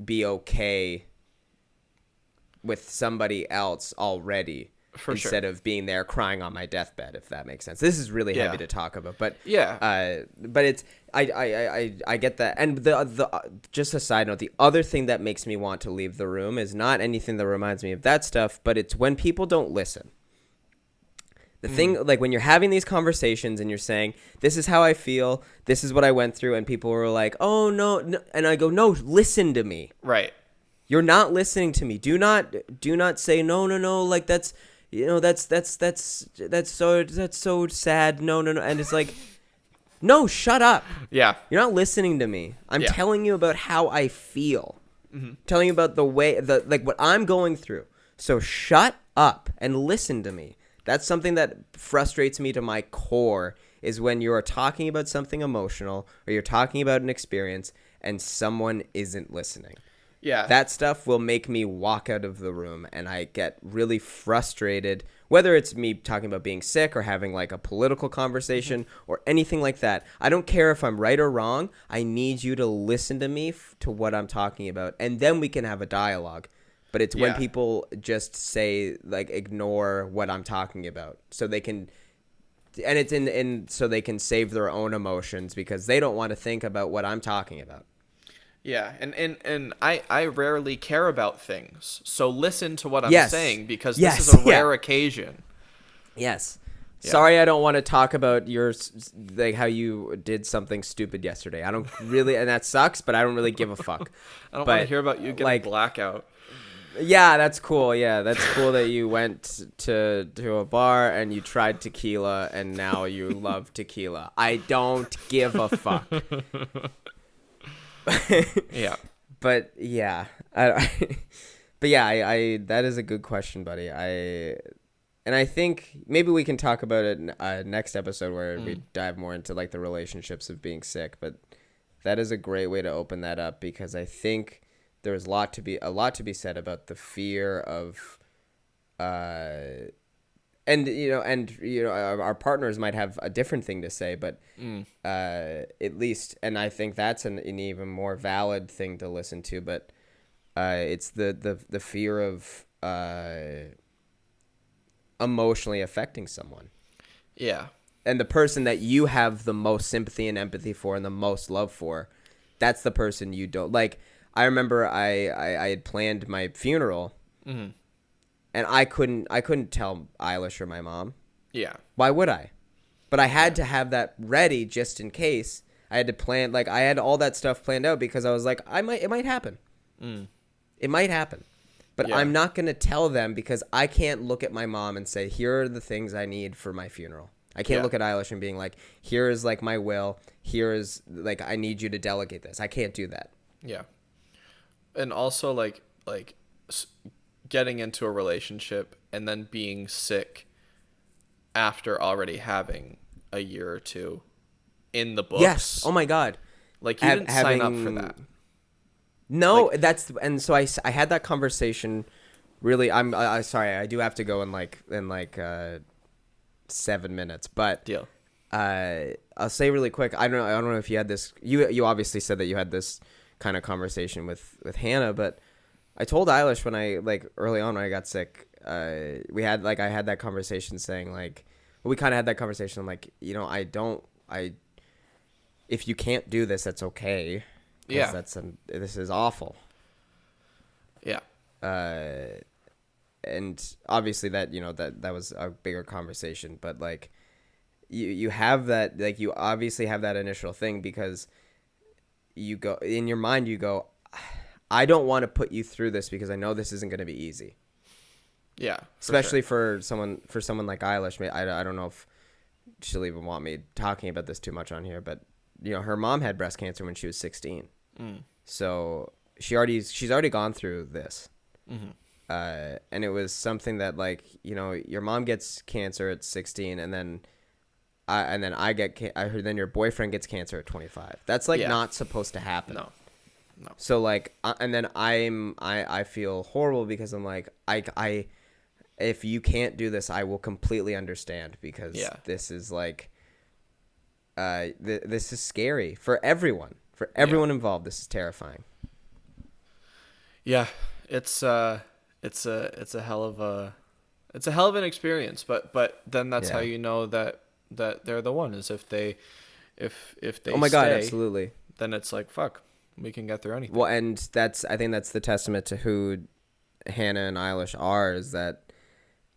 S2: be okay with somebody else already. Instead of being there crying on my deathbed, if that makes sense. This is really heavy to talk about, but but it's I get that. And the just a side note, the other thing that makes me want to leave the room is not anything that reminds me of that stuff, but it's when people don't listen. The thing, like when you're having these conversations and you're saying, this is how I feel, this is what I went through, and people were like, oh no, and I go, no, listen to me. Right. You're not listening to me. Do not say no, like that's, you know, that's so sad. No. And it's like, no, shut up. Yeah. You're not listening to me. I'm telling you about how I feel. Telling you about the way, like what I'm going through. So shut up and listen to me. That's something that frustrates me to my core, is when you're talking about something emotional or you're talking about an experience and someone isn't listening. Yeah. That stuff will make me walk out of the room, and I get really frustrated, whether it's me talking about being sick or having like a political conversation or anything like that. I don't care if I'm right or wrong. I need you to listen to me to what I'm talking about, and then we can have a dialogue. But it's when people just say, like, ignore what I'm talking about so they can, and it's so they can save their own emotions because they don't want to think about what I'm talking about.
S3: Yeah, and I rarely care about things, so listen to what I'm saying because this is a rare occasion.
S2: Yes. Yeah. Sorry, I don't want to talk about like how you did something stupid yesterday. I don't really, and that sucks, but I don't really give a fuck.
S3: I don't want to hear about you getting like, blackout.
S2: Yeah, that's cool. Yeah, that's cool that you went to a bar and you tried tequila and now you love tequila. I don't give a fuck. Yeah, but yeah, but yeah, I that is a good question, buddy. And I think maybe we can talk about it next episode where we dive more into like the relationships of being sick. But that is a great way to open that up because I think there's a lot to be said about the fear of, and our partners might have a different thing to say, but at least, and I think that's an even more valid thing to listen to. But it's the fear of emotionally affecting someone. Yeah, and the person that you have the most sympathy and empathy for and the most love for, that's the person you don't like. I remember I had planned my funeral. And I couldn't tell Eilish or my mom. Yeah. Why would I? But I had to have that ready just in case. I had to plan, like I had all that stuff planned out because I was like, it might happen. It might happen. But I'm not going to tell them because I can't look at my mom and say, here are the things I need for my funeral. I can't look at Eilish and being like, here is like my will. Here is like, I need you to delegate this. I can't do that.
S3: Yeah. And also like getting into a relationship and then being sick after already having a year or two in the books.
S2: Yes. Oh my God.
S3: Like you didn't sign up for that.
S2: No, and so I had that conversation. Really, I'm sorry. I do have to go in like 7 minutes, but
S3: deal.
S2: I'll say really quick. I don't know if you had this. You obviously said that you had this kind of conversation with Hannah, but I told Eilish when I early on when I got sick, I had that conversation saying we kind of had that conversation. I'm like, if you can't do this, that's okay. Yeah. This is awful. and obviously that, that was a bigger conversation, but like you have that, like you obviously have that initial thing because you go in your mind, you go, I don't want to put you through this because I know this isn't going to be easy.
S3: Yeah.
S2: Especially for someone like Eilish. I don't know if she'll even want me talking about this too much on here, but her mom had breast cancer when she was 16. So she's already gone through this. And it was something that, like, your mom gets cancer at 16 and then I heard then your boyfriend gets cancer at 25. That's like not supposed to happen.
S3: No.
S2: So like, and then I feel horrible because I'm like, I if you can't do this, I will completely understand because this is like, this is scary for everyone. For everyone involved, this is terrifying.
S3: Yeah, it's a hell of an experience, but then that's how you know that they're the one, is if they
S2: oh my God, absolutely.
S3: Then it's like, fuck, we can get through anything.
S2: Well, and I think that's the testament to who Hannah and Eilish are, is that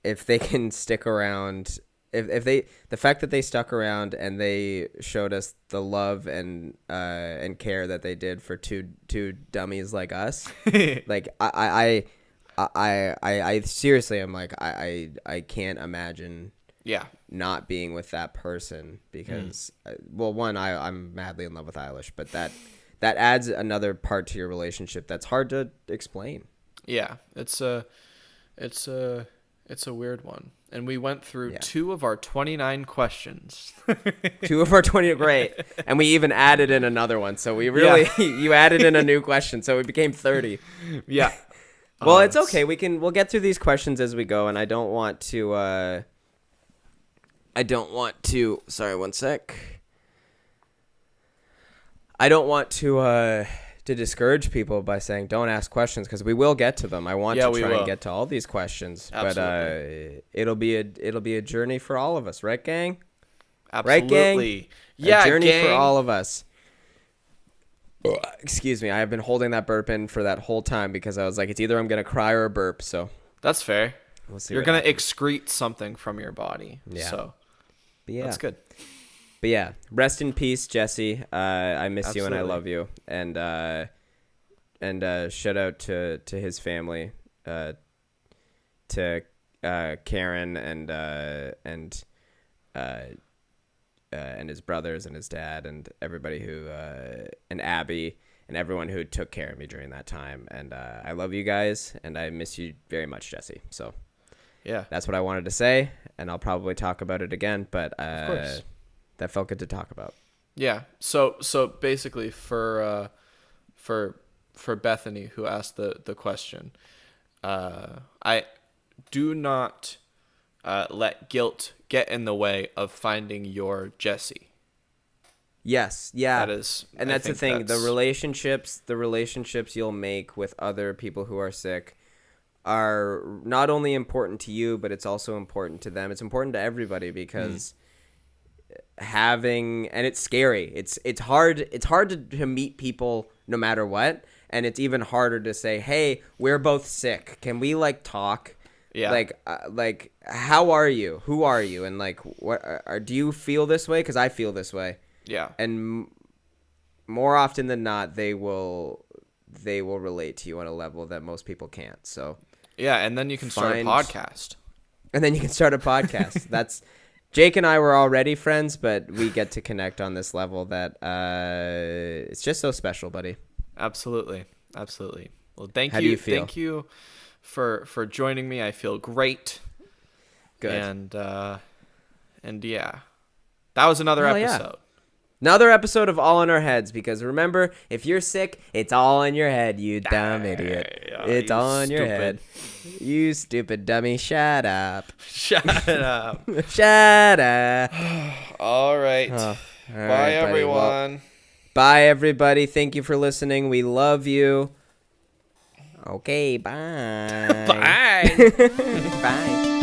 S2: if they can stick around, the fact that they stuck around and they showed us the love and care that they did for two dummies like us, like I seriously am like, I can't imagine not being with that person because well, one, I'm madly in love with Eilish, but that adds another part to your relationship that's hard to explain.
S3: Yeah, it's a weird one. And we went through 2 of our 29 questions.
S2: 2 of our 20, great. And we even added in another one. So we really, you added in a new question. So it became 30.
S3: Yeah.
S2: Well, it's okay. We'll get through these questions as we go. And I don't want to, sorry, one sec. I don't want to discourage people by saying don't ask questions, because we will get to them. I want to try and get to all these questions. Absolutely. But it'll be a journey for all of us, right, gang?
S3: Absolutely.
S2: Right, gang?
S3: Yeah,
S2: a journey
S3: gang.
S2: for all of us. Excuse me. I have been holding that burp in for that whole time because I was like, it's either I'm gonna cry or burp. So
S3: that's fair.
S2: We'll see.
S3: You're gonna excrete something from your body. Yeah. So that's good.
S2: But yeah, rest in peace, Jesse. I miss you and I love you. And shout out to his family, to Karen and his brothers and his dad and everybody who and Abby and everyone who took care of me during that time. And I love you guys and I miss you very much, Jesse. So
S3: yeah,
S2: that's what I wanted to say, and I'll probably talk about it again. But
S3: of course.
S2: That felt good to talk about.
S3: Yeah. So basically for Bethany, who asked the question, I do not let guilt get in the way of finding your Jesse.
S2: Yes. Yeah.
S3: That is,
S2: and that's the thing. The relationships you'll make with other people who are sick are not only important to you, but it's also important to them. It's important to everybody because and it's scary. It's hard to meet people no matter what, and it's even harder to say, hey, we're both sick, can we like talk? Like how are you, who are you, and like what do you feel this way? Because I feel this way. And more often than not they will relate to you on a level that most people can't. So
S3: and then you can start a podcast. That's Jake and I were already friends, but we get to connect on this level that it's just so special, buddy. Absolutely. Well, thank you. How do you feel? Thank you for joining me. I feel great. Good. And yeah, that was another episode. Yeah. Another episode of All in Our Heads, because remember, if you're sick, it's all in your head, you dumb idiot. It's all in your head. You stupid dummy. Shut up. Shut up. Shut up. All right. Bye, everyone. Well, bye, everybody. Thank you for listening. We love you. Okay, bye. Bye. Bye.